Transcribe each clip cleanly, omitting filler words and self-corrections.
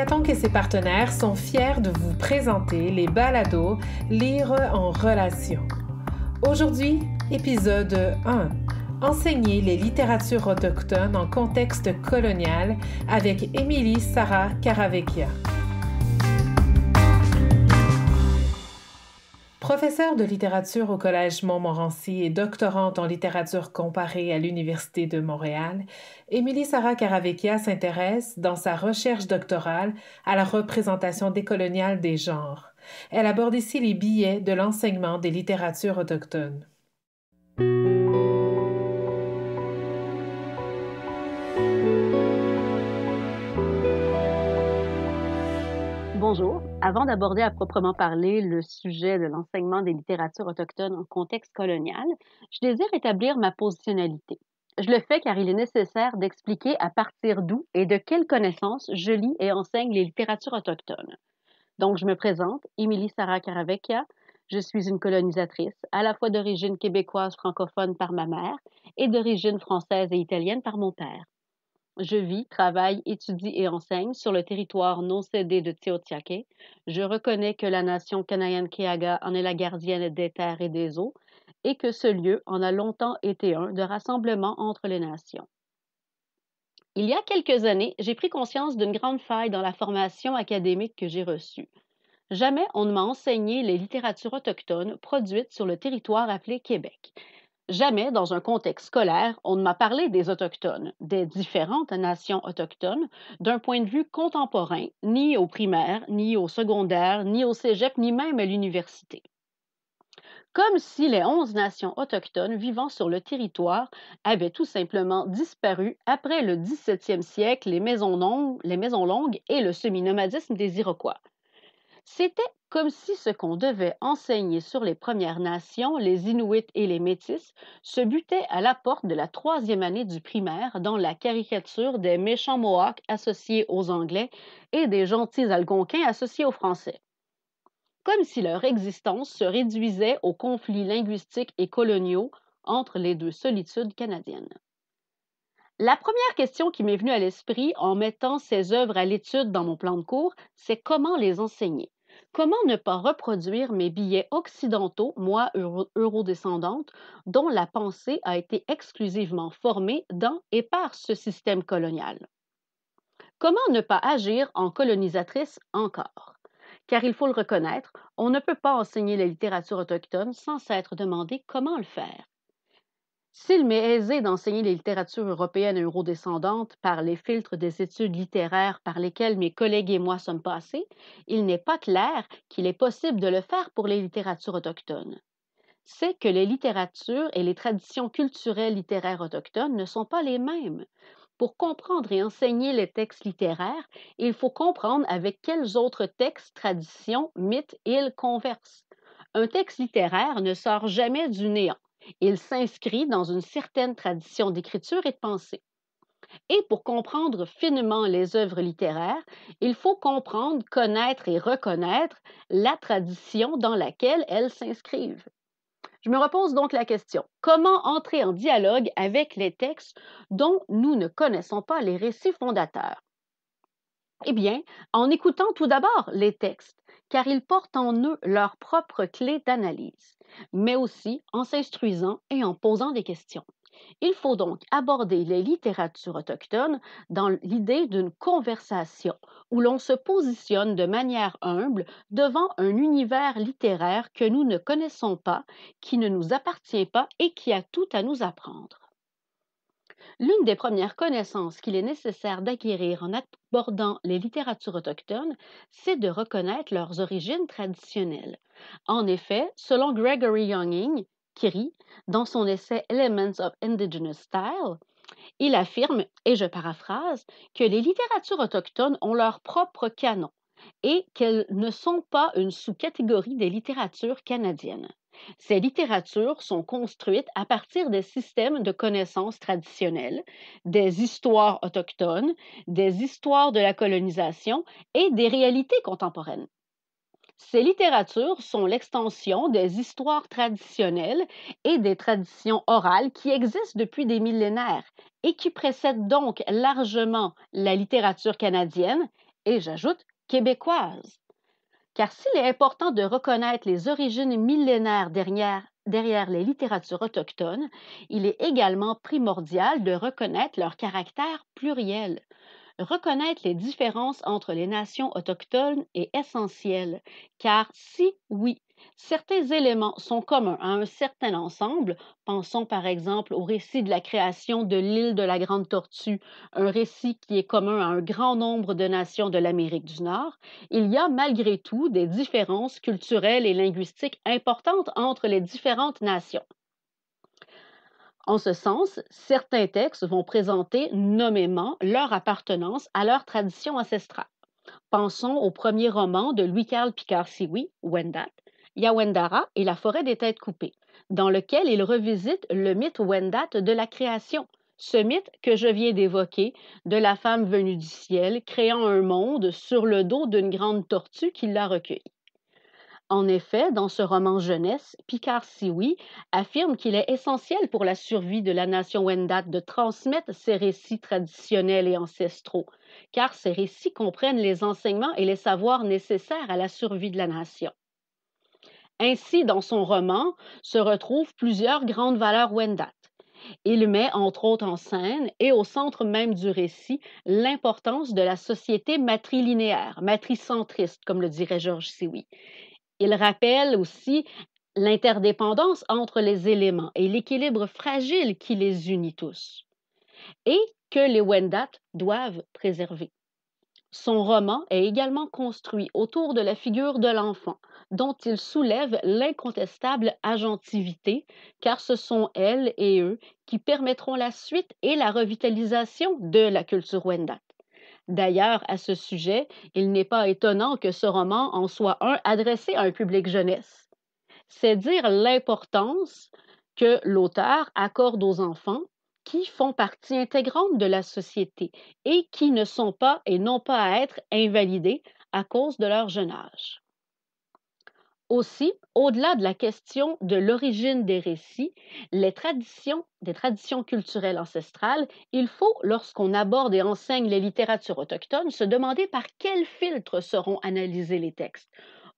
Médiaton et ses partenaires sont fiers de vous présenter les balados Lire en relation. Aujourd'hui, épisode 1. Enseigner les littératures autochtones en contexte colonial avec Émilie Sarah Caravecchia. Professeure de littérature au Collège Montmorency et doctorante en littérature comparée à l'Université de Montréal, Émilie Sarah Caravecchia s'intéresse, dans sa recherche doctorale, à la représentation décoloniale des genres. Elle aborde ici les biais de l'enseignement des littératures autochtones. Bonjour. Avant d'aborder à proprement parler le sujet de l'enseignement des littératures autochtones en contexte colonial, je désire établir ma positionnalité. Je le fais car il est nécessaire d'expliquer à partir d'où et de quelles connaissances je lis et enseigne les littératures autochtones. Donc, je me présente, Émilie Sarah Caravecchia. Je suis une colonisatrice, à la fois d'origine québécoise francophone par ma mère et d'origine française et italienne par mon père. Je vis, travaille, étudie et enseigne sur le territoire non cédé de Tiohtià:ke. Je reconnais que la nation Kanien'kehá:ka en est la gardienne des terres et des eaux et que ce lieu en a longtemps été un de rassemblement entre les nations. Il y a quelques années, j'ai pris conscience d'une grande faille dans la formation académique que j'ai reçue. Jamais on ne m'a enseigné les littératures autochtones produites sur le territoire appelé Québec. Jamais, dans un contexte scolaire, on ne m'a parlé des Autochtones, des différentes nations autochtones, d'un point de vue contemporain, ni au primaire, ni au secondaire, ni au cégep, ni même à l'université. Comme si les 11 nations autochtones vivant sur le territoire avaient tout simplement disparu après le 17e siècle, les maisons longues et le semi-nomadisme des Iroquois. C'était comme si ce qu'on devait enseigner sur les Premières Nations, les Inuits et les Métis, se butait à la porte de la 3e année du primaire dans la caricature des méchants Mohawks associés aux Anglais et des gentils Algonquins associés aux Français. Comme si leur existence se réduisait aux conflits linguistiques et coloniaux entre les deux solitudes canadiennes. La première question qui m'est venue à l'esprit en mettant ces œuvres à l'étude dans mon plan de cours, c'est comment les enseigner. Comment ne pas reproduire mes biais occidentaux, moi, eurodescendante, dont la pensée a été exclusivement formée dans et par ce système colonial? Comment ne pas agir en colonisatrice encore? Car il faut le reconnaître, on ne peut pas enseigner la littérature autochtone sans s'être demandé comment le faire. S'il m'est aisé d'enseigner les littératures européennes et eurodescendantes par les filtres des études littéraires par lesquelles mes collègues et moi sommes passés, il n'est pas clair qu'il est possible de le faire pour les littératures autochtones. C'est que les littératures et les traditions culturelles littéraires autochtones ne sont pas les mêmes. Pour comprendre et enseigner les textes littéraires, il faut comprendre avec quels autres textes, traditions, mythes ils conversent. Un texte littéraire ne sort jamais du néant. Il s'inscrit dans une certaine tradition d'écriture et de pensée. Et pour comprendre finement les œuvres littéraires, il faut comprendre, connaître et reconnaître la tradition dans laquelle elles s'inscrivent. Je me repose donc la question, comment entrer en dialogue avec les textes dont nous ne connaissons pas les récits fondateurs? Eh bien, en écoutant tout d'abord les textes, car ils portent en eux leur propre clé d'analyse, mais aussi en s'instruisant et en posant des questions. Il faut donc aborder les littératures autochtones dans l'idée d'une conversation où l'on se positionne de manière humble devant un univers littéraire que nous ne connaissons pas, qui ne nous appartient pas et qui a tout à nous apprendre. L'une des premières connaissances qu'il est nécessaire d'acquérir en abordant les littératures autochtones, c'est de reconnaître leurs origines traditionnelles. En effet, selon Gregory Younging, Kiri, dans son essai Elements of Indigenous Style, il affirme, et je paraphrase, que les littératures autochtones ont leur propre canon et qu'elles ne sont pas une sous-catégorie des littératures canadiennes. Ces littératures sont construites à partir des systèmes de connaissances traditionnelles, des histoires autochtones, des histoires de la colonisation et des réalités contemporaines. Ces littératures sont l'extension des histoires traditionnelles et des traditions orales qui existent depuis des millénaires et qui précèdent donc largement la littérature canadienne et j'ajoute québécoise. Car s'il est important de reconnaître les origines millénaires derrière les littératures autochtones, il est également primordial de reconnaître leur caractère pluriel. Reconnaître les différences entre les nations autochtones est essentiel, car si, oui, certains éléments sont communs à un certain ensemble, pensons par exemple au récit de la création de l'île de la Grande Tortue, un récit qui est commun à un grand nombre de nations de l'Amérique du Nord, il y a malgré tout des différences culturelles et linguistiques importantes entre les différentes nations. En ce sens, certains textes vont présenter nommément leur appartenance à leur tradition ancestrale. Pensons au premier roman de Louis-Carl Picard-Sioui, Wendat, Yawendara et la forêt des têtes coupées, dans lequel il revisite le mythe Wendat de la création, ce mythe que je viens d'évoquer de la femme venue du ciel créant un monde sur le dos d'une grande tortue qui l'a recueillie. En effet, dans ce roman jeunesse, Picard-Sioui affirme qu'il est essentiel pour la survie de la nation Wendat de transmettre ses récits traditionnels et ancestraux, car ces récits comprennent les enseignements et les savoirs nécessaires à la survie de la nation. Ainsi, dans son roman, se retrouvent plusieurs grandes valeurs Wendat. Il met entre autres en scène et au centre même du récit l'importance de la société matrilinéaire, matricentriste, comme le dirait Georges Sioui. Il rappelle aussi l'interdépendance entre les éléments et l'équilibre fragile qui les unit tous, et que les Wendat doivent préserver. Son roman est également construit autour de la figure de l'enfant, dont il soulève l'incontestable agentivité, car ce sont elles et eux qui permettront la suite et la revitalisation de la culture Wendat. D'ailleurs, à ce sujet, il n'est pas étonnant que ce roman en soit un adressé à un public jeunesse. C'est dire l'importance que l'auteur accorde aux enfants qui font partie intégrante de la société et qui ne sont pas et n'ont pas à être invalidés à cause de leur jeune âge. Aussi, au-delà de la question de l'origine des récits, des traditions culturelles ancestrales, il faut, lorsqu'on aborde et enseigne les littératures autochtones, se demander par quel filtre seront analysés les textes.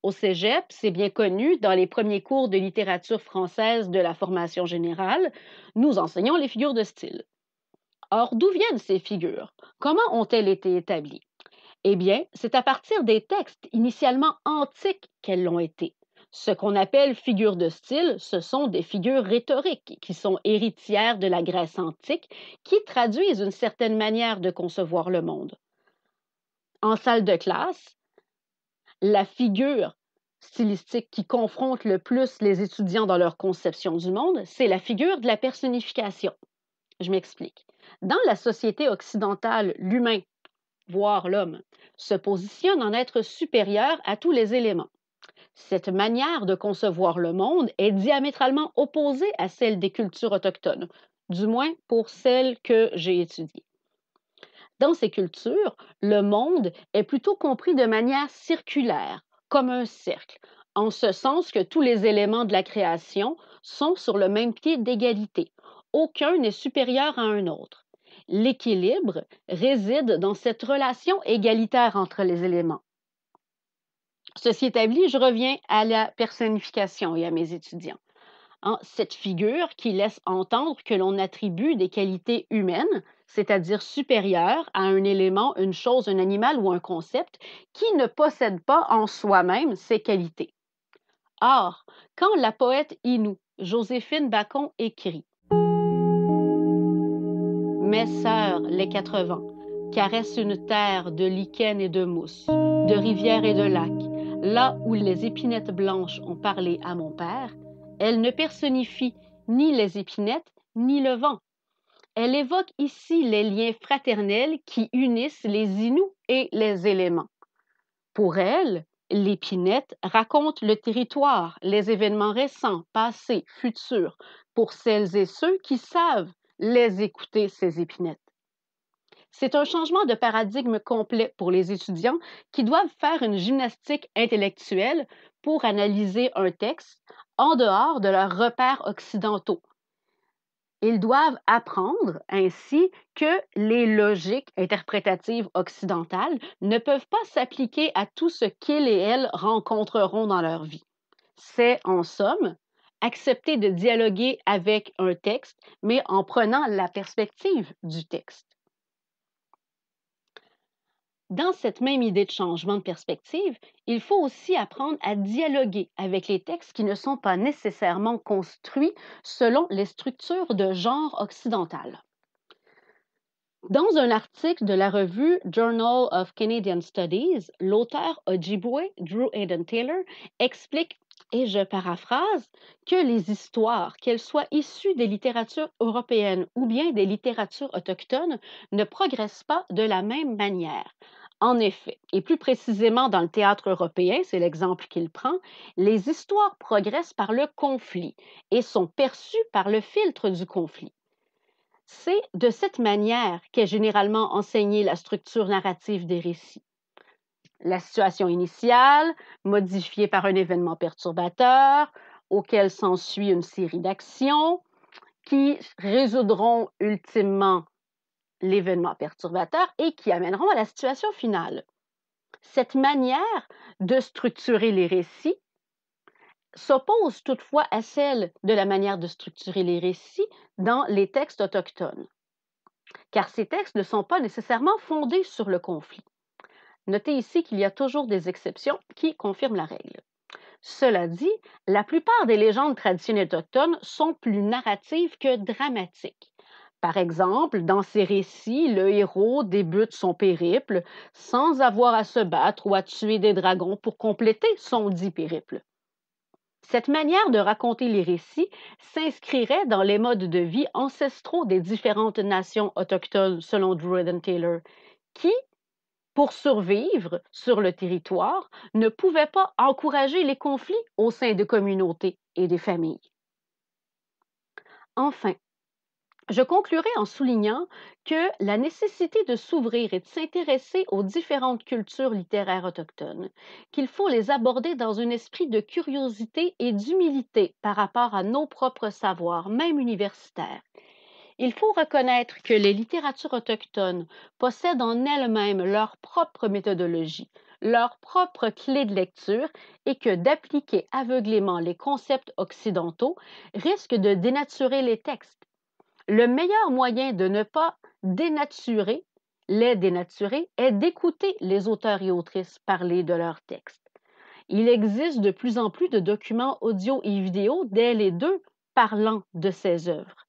Au cégep, c'est bien connu, dans les premiers cours de littérature française de la formation générale, nous enseignons les figures de style. Or, d'où viennent ces figures? Comment ont-elles été établies? Eh bien, c'est à partir des textes initialement antiques qu'elles l'ont été. Ce qu'on appelle figures de style, ce sont des figures rhétoriques qui sont héritières de la Grèce antique, qui traduisent une certaine manière de concevoir le monde. En salle de classe, la figure stylistique qui confronte le plus les étudiants dans leur conception du monde, c'est la figure de la personnification. Je m'explique. Dans la société occidentale, l'humain, voire l'homme, se positionne en être supérieur à tous les éléments. Cette manière de concevoir le monde est diamétralement opposée à celle des cultures autochtones, du moins pour celles que j'ai étudiées. Dans ces cultures, le monde est plutôt compris de manière circulaire, comme un cercle, en ce sens que tous les éléments de la création sont sur le même pied d'égalité. Aucun n'est supérieur à un autre. L'équilibre réside dans cette relation égalitaire entre les éléments. Ceci établi, je reviens à la personnification et à mes étudiants. Cette figure qui laisse entendre que l'on attribue des qualités humaines, c'est-à-dire supérieures à un élément, une chose, un animal ou un concept, qui ne possède pas en soi-même ces qualités. Or, quand la poète Innu, Joséphine Bacon, écrit Mes sœurs, les 80, caressent une terre de lichen et de mousse, de rivières et de lacs, là où les épinettes blanches ont parlé à mon père, elle ne personnifie ni les épinettes ni le vent. Elle évoque ici les liens fraternels qui unissent les Inuits et les éléments. Pour elle, l'épinette raconte le territoire, les événements récents, passés, futurs, pour celles et ceux qui savent les écouter, ces épinettes. C'est un changement de paradigme complet pour les étudiants qui doivent faire une gymnastique intellectuelle pour analyser un texte en dehors de leurs repères occidentaux. Ils doivent apprendre ainsi que les logiques interprétatives occidentales ne peuvent pas s'appliquer à tout ce qu'ils et elles rencontreront dans leur vie. C'est, en somme, accepter de dialoguer avec un texte, mais en prenant la perspective du texte. Dans cette même idée de changement de perspective, il faut aussi apprendre à dialoguer avec les textes qui ne sont pas nécessairement construits selon les structures de genre occidentales. Dans un article de la revue Journal of Canadian Studies, l'auteur Ojibwe Drew Aiden Taylor explique, et je paraphrase, que les histoires, qu'elles soient issues des littératures européennes ou bien des littératures autochtones, ne progressent pas de la même manière. En effet, et plus précisément dans le théâtre européen, c'est l'exemple qu'il prend, les histoires progressent par le conflit et sont perçues par le filtre du conflit. C'est de cette manière qu'est généralement enseignée la structure narrative des récits. La situation initiale, modifiée par un événement perturbateur, auquel s'ensuit une série d'actions qui résoudront ultimement l'événement perturbateur et qui amèneront à la situation finale. Cette manière de structurer les récits s'oppose toutefois à celle de la manière de structurer les récits dans les textes autochtones, car ces textes ne sont pas nécessairement fondés sur le conflit. Notez ici qu'il y a toujours des exceptions qui confirment la règle. Cela dit, la plupart des légendes traditionnelles autochtones sont plus narratives que dramatiques. Par exemple, dans ces récits, le héros débute son périple sans avoir à se battre ou à tuer des dragons pour compléter son dit périple. Cette manière de raconter les récits s'inscrirait dans les modes de vie ancestraux des différentes nations autochtones, selon Drew Aiden Taylor, qui, pour survivre sur le territoire, ne pouvaient pas encourager les conflits au sein de communautés et des familles. Enfin, je conclurai en soulignant que la nécessité de s'ouvrir et de s'intéresser aux différentes cultures littéraires autochtones, qu'il faut les aborder dans un esprit de curiosité et d'humilité par rapport à nos propres savoirs, même universitaires. Il faut reconnaître que les littératures autochtones possèdent en elles-mêmes leur propre méthodologie, leur propre clé de lecture et que d'appliquer aveuglément les concepts occidentaux risque de dénaturer les textes. Le meilleur moyen de ne pas les dénaturer est d'écouter les auteurs et autrices parler de leurs textes. Il existe de plus en plus de documents audio et vidéo dès les deux parlant de ces œuvres.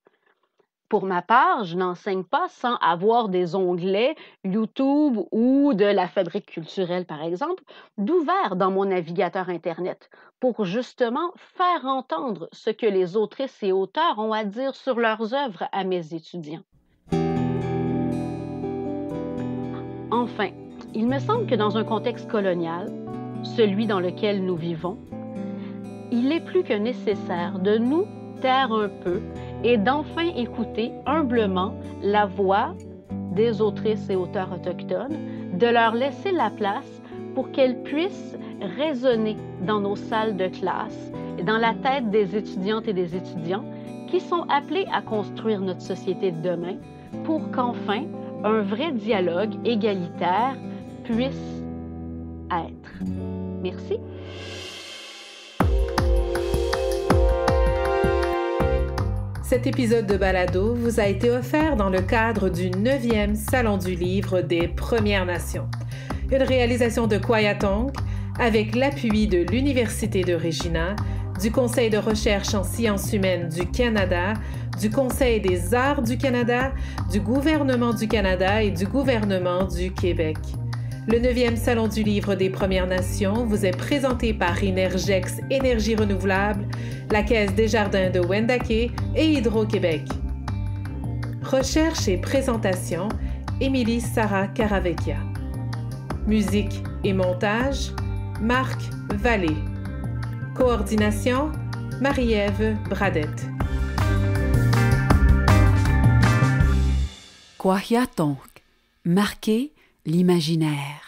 Pour ma part, je n'enseigne pas sans avoir des onglets YouTube ou de la Fabrique culturelle, par exemple, d'ouverts dans mon navigateur Internet pour justement faire entendre ce que les autrices et auteurs ont à dire sur leurs œuvres à mes étudiants. Enfin, il me semble que dans un contexte colonial, celui dans lequel nous vivons, il est plus que nécessaire de nous taire un peu et d'enfin écouter humblement la voix des autrices et auteurs autochtones, de leur laisser la place pour qu'elles puissent résonner dans nos salles de classe et dans la tête des étudiantes et des étudiants qui sont appelés à construire notre société de demain pour qu'enfin un vrai dialogue égalitaire puisse être. Merci. Cet épisode de balado vous a été offert dans le cadre du 9e Salon du livre des Premières Nations, une réalisation de Kwajalein avec l'appui de l'Université de Regina, du Conseil de recherche en sciences humaines du Canada, du Conseil des arts du Canada, du gouvernement du Canada et du gouvernement du Québec. Le 9e Salon du livre des Premières Nations vous est présenté par Inergex Énergie renouvelable, la Caisse des jardins de Wendake et Hydro-Québec. Recherche et présentation, Émilie Sarah Caravecchia. Musique et montage, Marc Vallée. Coordination, Marie-Ève Bradette. Kwajalein, marquer l'imaginaire.